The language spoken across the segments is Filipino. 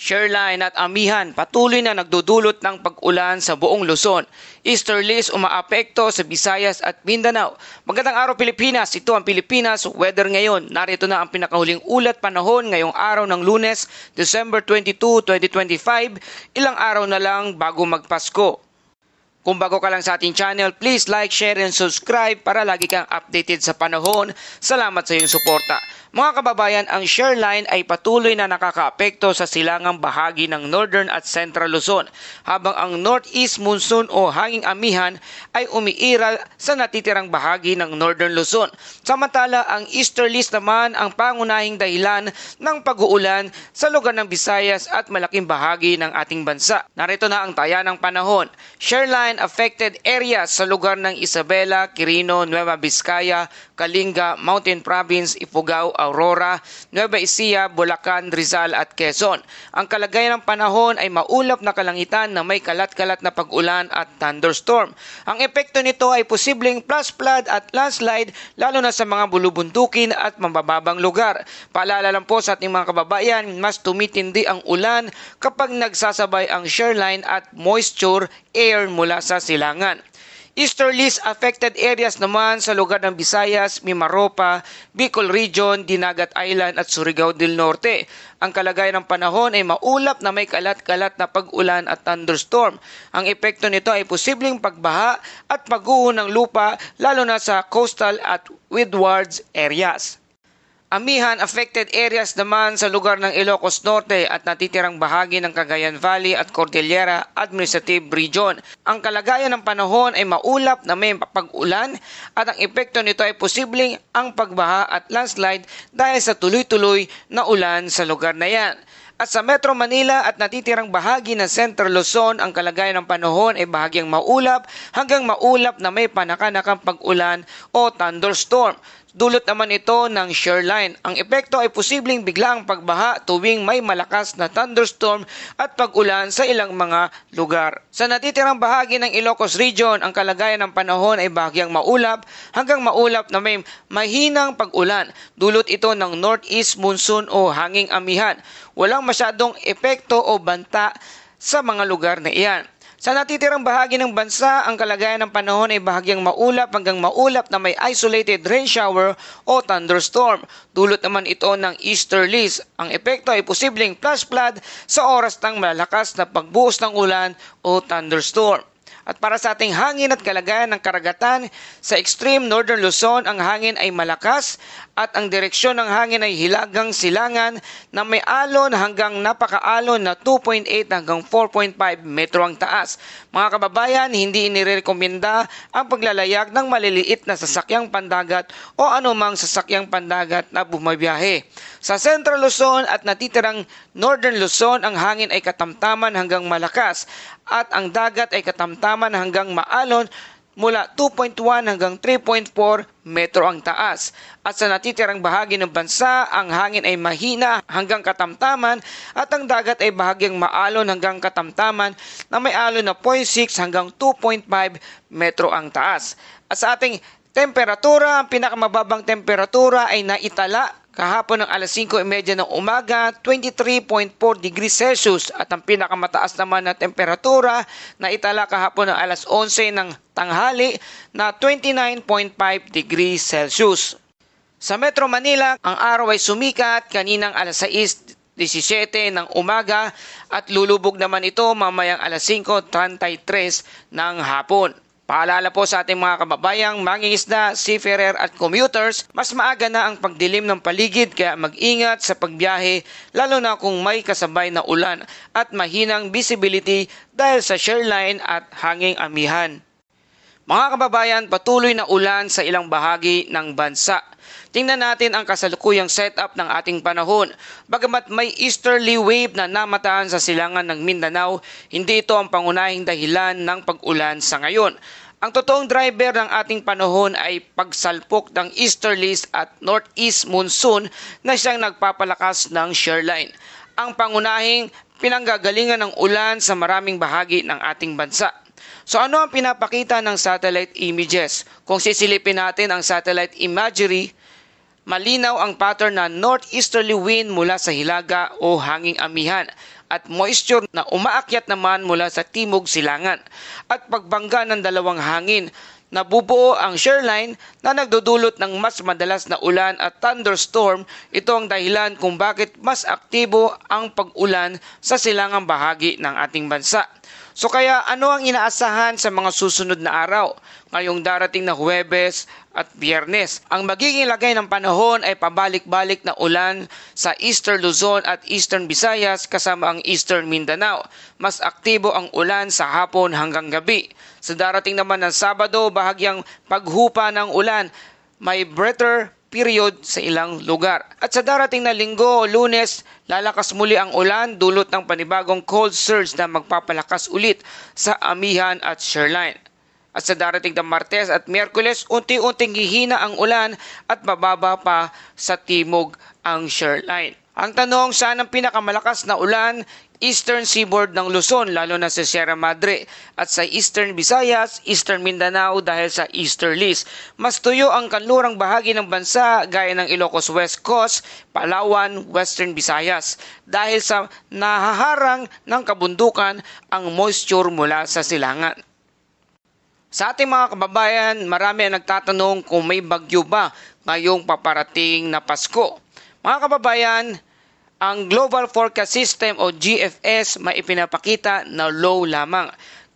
Shoreline at amihan patuloy na nagdudulot ng pag-ulan sa buong Luzon. Easterlies umaapekto sa Visayas at Mindanao. Magandang araw Pilipinas, ito ang Pilipinas Weather ngayon. Narito na ang pinakahuling ulat panahon ngayong araw ng Lunes, December 22, 2025, ilang araw na lang bago magpasko. Kung bago ka lang sa ating channel, please like, share, and subscribe para lagi kang updated sa panahon. Salamat sa iyong suporta. Mga kababayan, ang shoreline ay patuloy na nakakaapekto sa silangang bahagi ng Northern at Central Luzon, habang ang Northeast Monsoon o hanging amihan ay umiiral sa natitirang bahagi ng Northern Luzon. Samantala, ang Easterlies naman ang pangunahing dahilan ng pag-uulan sa lugar ng Visayas at malaking bahagi ng ating bansa. Narito na ang taya ng panahon. Shoreline affected areas sa lugar ng Isabela, Quirino, Nueva Vizcaya, Kalinga, Mountain Province, Ifugao, Aurora, Nueva Ecija, Bulacan, Rizal at Quezon. Ang kalagayan ng panahon ay maulap na kalangitan na may kalat-kalat na pag-ulan at thunderstorm. Ang epekto nito ay posibleng flash flood at landslide lalo na sa mga bulubundukin at mabababang lugar. Paalala lang po sa ating mga kababayan, mas tumitindi ang ulan kapag nagsasabay ang shoreline at moisture air mula sa silangan. Easterlies affected areas naman sa lugar ng Visayas, Mimaropa, Bicol Region, Dinagat Island at Surigao del Norte. Ang kalagayan ng panahon ay maulap na may kalat-kalat na pag-ulan at thunderstorm. Ang epekto nito ay posibleng pagbaha at pagguho ng lupa lalo na sa coastal at windwards areas. Amihan affected areas naman sa lugar ng Ilocos Norte at natitirang bahagi ng Cagayan Valley at Cordillera Administrative Region. Ang kalagayan ng panahon ay maulap na may pag-ulan at ang epekto nito ay posibleng ang pagbaha at landslide dahil sa tuloy-tuloy na ulan sa lugar na yan. At sa Metro Manila at natitirang bahagi ng Central Luzon, ang kalagayan ng panahon ay bahagyang maulap hanggang maulap na may panakanakang pag-ulan o thunderstorm. Dulot naman ito ng shoreline. Ang epekto ay posibleng biglaang pagbaha tuwing may malakas na thunderstorm at pag-ulan sa ilang mga lugar. Sa natitirang bahagi ng Ilocos Region, ang kalagayan ng panahon ay bahagyang maulap hanggang maulap na may mahinang pag-ulan. Dulot ito ng Northeast Monsoon o hanging amihan. Walang masyadong epekto o banta sa mga lugar na iyan. Sa natitirang bahagi ng bansa, ang kalagayan ng panahon ay bahagyang maulap hanggang maulap na may isolated rain shower o thunderstorm. Dulot naman ito ng easterlies. Ang epekto ay posibleng flash flood sa oras ng malakas na pagbuhos ng ulan o thunderstorm. At para sa ating hangin at kalagayan ng karagatan, sa extreme northern Luzon, ang hangin ay malakas at ang direksyon ng hangin ay hilagang silangan na may alon hanggang napakaalon na 2.8 hanggang 4.5 metro ang taas. Mga kababayan, hindi inirekomenda ang paglalayag ng maliliit na sasakyang pandagat o anumang sasakyang pandagat na bumabiyahe. Sa Central Luzon at natitirang Northern Luzon, ang hangin ay katamtaman hanggang malakas at ang dagat ay katamtaman hanggang maalon mula 2.1 hanggang 3.4 metro ang taas. At sa natitirang bahagi ng bansa, ang hangin ay mahina hanggang katamtaman at ang dagat ay bahagyang maalon hanggang katamtaman na may alon na 0.6 hanggang 2.5 metro ang taas. At sa ating temperatura, ang pinakamababang temperatura ay naitala kahapon ng alas 5:30 ng umaga, 23.4 degrees Celsius at ang pinakamataas naman na temperatura na itala kahapon ng alas 11 ng tanghali na 29.5 degrees Celsius. Sa Metro Manila, ang araw ay sumikat kaninang alas 6:17 ng umaga at lulubog naman ito mamayang alas 5:33 ng hapon. Paalala po sa ating mga kababayang mangingisda, seafarer at commuters, mas maaga na ang pagdilim ng paligid kaya mag-ingat sa pagbiyahe lalo na kung may kasabay na ulan at mahinang visibility dahil sa shoreline at hanging amihan. Mga kababayan, patuloy na ulan sa ilang bahagi ng bansa. Tingnan natin ang kasalukuyang setup ng ating panahon. Bagamat may easterly wave na namataan sa silangan ng Mindanao, hindi ito ang pangunahing dahilan ng pag-ulan sa ngayon. Ang totoong driver ng ating panahon ay pagsalpok ng easterlies at northeast monsoon na siyang nagpapalakas ng shoreline. Ang pangunahing pinanggagalingan ng ulan sa maraming bahagi ng ating bansa. So ano ang pinapakita ng satellite images? Kung sisilipin natin ang satellite imagery, malinaw ang pattern na northeasterly wind mula sa hilaga o hanging amihan. at moisture na umaakyat naman mula sa timog silangan at pagbangga ng dalawang hangin. Nabubuo ang shoreline na nagdudulot ng mas madalas na ulan at thunderstorm. Ito ang dahilan kung bakit mas aktibo ang pag-ulan sa silangang bahagi ng ating bansa. So kaya ano ang inaasahan sa mga susunod na araw? Ngayong darating na Huwebes at Biyernes, ang magiging lagay ng panahon ay pabalik-balik na ulan sa Eastern Luzon at Eastern Visayas kasama ang Eastern Mindanao. Mas aktibo ang ulan sa hapon hanggang gabi. Sa darating naman ng Sabado, bahagyang paghupa ng ulan, may brighter period sa ilang lugar. At sa darating na Linggo o Lunes, lalakas muli ang ulan dulot ng panibagong cold surge na magpapalakas ulit sa Amihan at Shoreline. At sa darating na Martes at Miyerkules, unti-unting hihina ang ulan at bababa pa sa timog ang shoreline. Ang tanong, saan ang pinakamalakas na ulan? Eastern seaboard ng Luzon, lalo na sa Sierra Madre, at sa Eastern Visayas, Eastern Mindanao dahil sa easterlies. Mas tuyo ang kanlurang bahagi ng bansa gaya ng Ilocos West Coast, Palawan, Western Visayas dahil sa nahaharang ng kabundukan ang moisture mula sa silangan. Sa ating mga kababayan, marami ang nagtatanong kung may bagyo ba ngayong paparating na Pasko. Mga kababayan, ang Global Forecast System o GFS may ipinapakita na low lamang,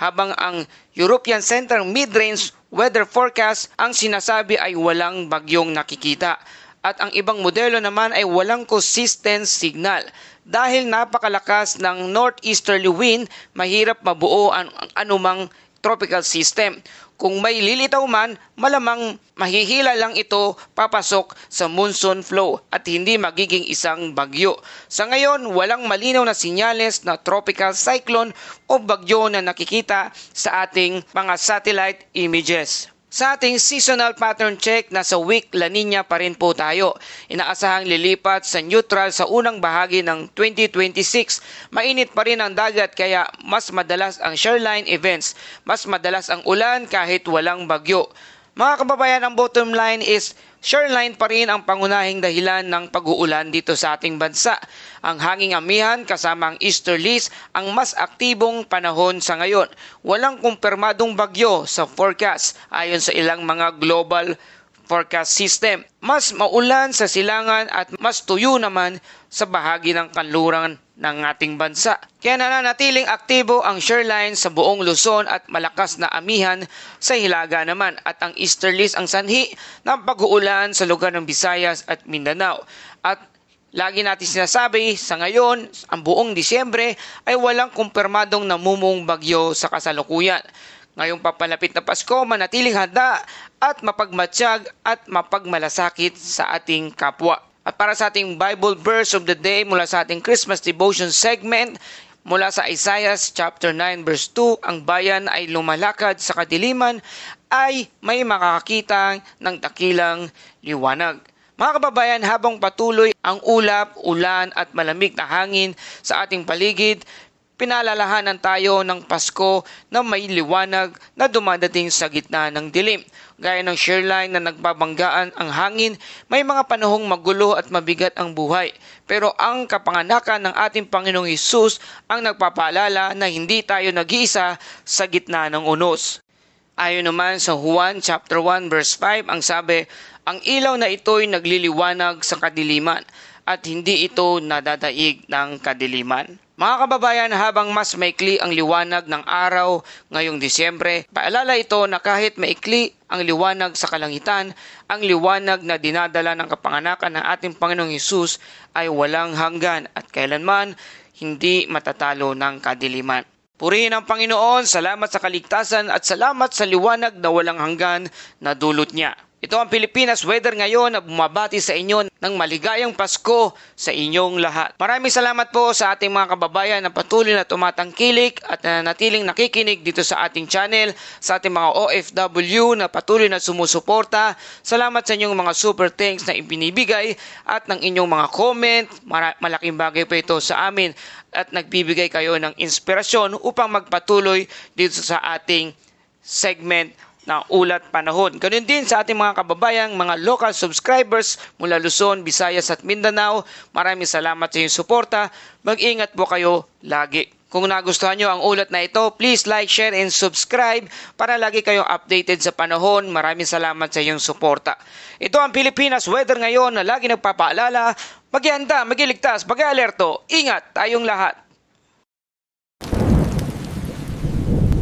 habang ang European Center Mid-Range Weather Forecast ang sinasabi ay walang bagyong nakikita. At ang ibang modelo naman ay walang consistent signal. Dahil napakalakas ng northeasterly wind, mahirap mabuo ang anumang tropical system. Kung may lilitaw man, malamang mahihila lang ito papasok sa monsoon flow at hindi magiging isang bagyo. Sa ngayon, walang malinaw na sinyales na tropical cyclone o bagyo na nakikita sa ating mga satellite images. Sa ating seasonal pattern check, nasa week La Nina pa rin po tayo. Inaasahang lilipat sa neutral sa unang bahagi ng 2026. Mainit pa rin ang dagat kaya mas madalas ang shoreline events. Mas madalas ang ulan kahit walang bagyo. Mga kababayan, ang bottom line is shoreline pa rin ang pangunahing dahilan ng pag-uulan dito sa ating bansa. Ang hanging amihan kasama ang easterlies ang mas aktibong panahon sa ngayon. Walang kumpirmadong bagyo sa forecast ayon sa ilang mga global forecast system. Mas maulan sa silangan at mas tuyo naman sa bahagi ng kanluran ng ating bansa. Kaya nananatiling aktibo ang shoreline sa buong Luzon at malakas na amihan sa Hilaga naman at ang easterlies ang sanhi ng pag-uulan sa lugar ng Visayas at Mindanao. At lagi natin sinasabi, sa ngayon, ang buong Disyembre ay walang kumpirmadong namumong bagyo sa kasalukuyan. Ngayong papalapit na Pasko, manatiling handa at mapagmatsyag at mapagmalasakit sa ating kapwa. At para sa ating Bible verse of the day mula sa ating Christmas devotion segment, mula sa Isaiah chapter 9 verse 2, ang bayan ay lumalakad sa kadiliman ay may makakakita ng dakilang liwanag. Mga kababayan, habang patuloy ang ulap, ulan at malamig na hangin sa ating paligid, pinalalahanan tayo ng Pasko na may liwanag na dumadating sa gitna ng dilim. Gaya ng shoreline na nagbabanggaan ang hangin, may mga panahong magulo at mabigat ang buhay. Pero ang kapanganakan ng ating Panginoong Hesus ang nagpapaalala na hindi tayo nag-iisa sa gitna ng unos. Ayon naman sa Juan chapter 1 verse 5, ang sabi, ang ilaw na ito'y nagliliwanag sa kadiliman at hindi ito nadadaig ng kadiliman. Mga kababayan, habang mas maikli ang liwanag ng araw ngayong Disyembre, paalala ito na kahit maikli ang liwanag sa kalangitan, ang liwanag na dinadala ng kapanganakan ng ating Panginoong Hesus ay walang hanggan at kailanman hindi matatalo ng kadiliman. Purihin ang Panginoon, salamat sa kaligtasan at salamat sa liwanag na walang hanggan na dulot niya. Ito ang Pilipinas Weather ngayon na bumabati sa inyo ng maligayang Pasko sa inyong lahat. Maraming salamat po sa ating mga kababayan na patuloy na tumatangkilik at nanatiling nakikinig dito sa ating channel, sa ating mga OFW na patuloy na sumusuporta. Salamat sa inyong mga super thanks na ibinibigay at ng inyong mga comment. Malaking bagay po ito sa amin at nagbibigay kayo ng inspirasyon upang magpatuloy dito sa ating segment ng ulat panahon. Ganun din sa ating mga kababayang, mga local subscribers mula Luzon, Visayas at Mindanao. Maraming salamat sa inyong suporta. Mag-ingat po kayo lagi. Kung nagustuhan nyo ang ulat na ito, please like, share, and subscribe para lagi kayong updated sa panahon. Maraming salamat sa iyong suporta. Ito ang Pilipinas Weather ngayon na lagi nagpapaalala, mag-ihanda, mag-iligtas, mag-alerto. Ingat tayong lahat.